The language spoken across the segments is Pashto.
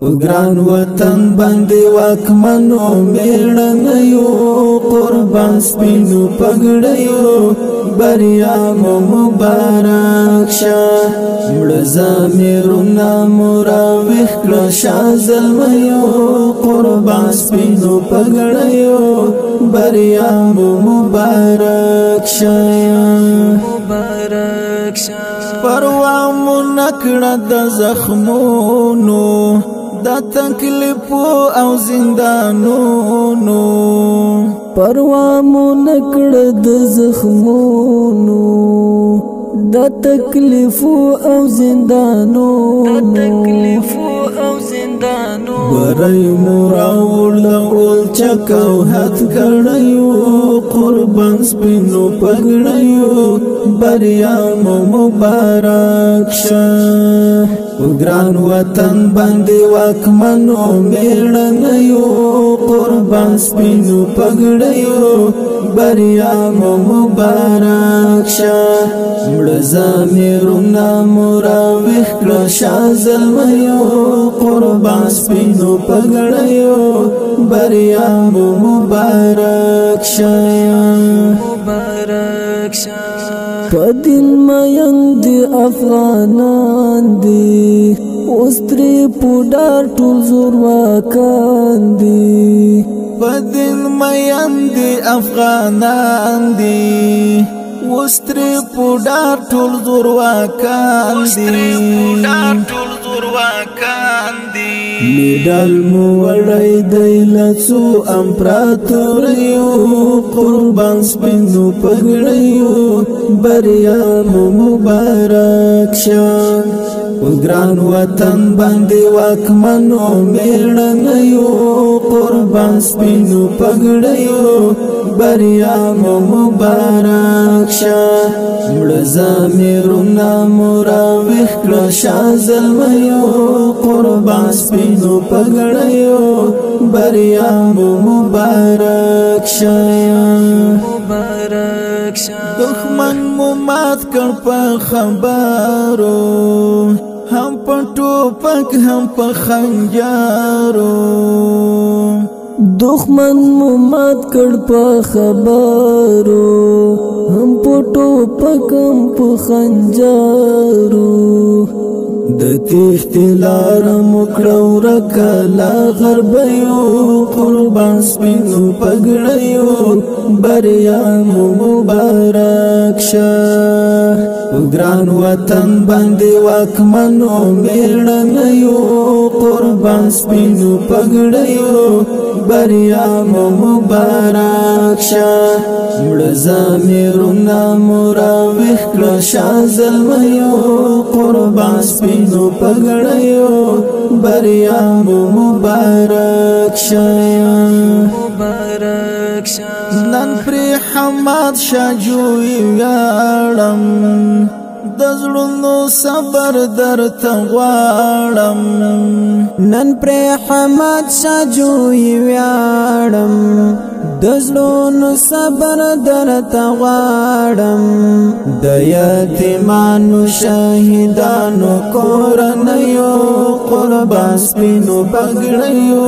وګران وطن باندې واکمنو میړنیو قربان سپینو پګړیو بریا مو مبارک شه مړ زمیرونه مراویح کړه شاه زلمیو قربان سپینو پګړیو بریا مو مبارک شه پروا مو نکړه د زخمونو دا تکلیفو او زندانونو پروا مو نکړه د زخمونو دا تکلیفو او زندانونو برای مو راوړل چکو هات کړیو قربان سپینو پګړیو بریا مو مبارک شه وګران وطن باندې واکمنو میړنیو قربان سپینو پګړیو بریا مو مبارک شه مړ زمیرونه مراویح کړه شاه زلمیو قربان سپینو پګړیو بریا مو مبارک شه پدین مین دی افغانان دی اوستری پودار ټول زور واکان دی پدین مین دی افغانان دی اوستری پودار ټول زور واکان دی میډل مو وړی دی لڅو امپراتوریو قربان سپینو پګړیو بریا مو مبارک شه وګران وطن باندې واکمنو میړنیو قربان سپینو پګړیو بریا مو مبارک شه مړ زمیرونه مراویح کړه شاه زلمیو قربان سپینو پګړیو بریا مو مبارک شه دښمن مو مات کړ په خبرو هم په ټوپک هم په خنجرو دښمن مو مات کړ په خبرو هم په ټوپک هم په خنجرو د تیښتې لاره مو کړه ورکه لا غربیو قربان سپینو پګړیو بریا مو مبارک شه وګران وطن باندې واکمنو میړنیو قربان سپینو پګړیو بریا مو مبارک شه مړ زمیرونه مراویح کړه شاه زلمیو قربان سپینو پګړیو بریا مو مبارک شه نن پرې حماد شاه جوی ویاړم د زړونو صبر درته غواړم نن پرې حماد شاه جوی ویاړم د زړونو صبر درته غواړم د یتیمانو شهیدانو کورنیو قربان سپینو پګړیو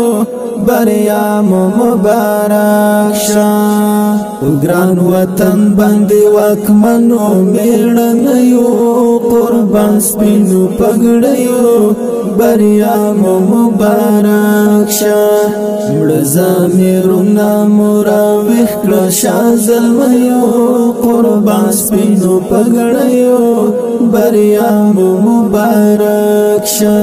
بریا مو مبارک شه وګران وطن باندې واکمنو میړنیو قربان سپینو پګړیو بریا مو مبارک شه مړ زمیرونه مراویح کړه شاه زلمیو قربان سپینو پګړیو بریا مو مبارک شه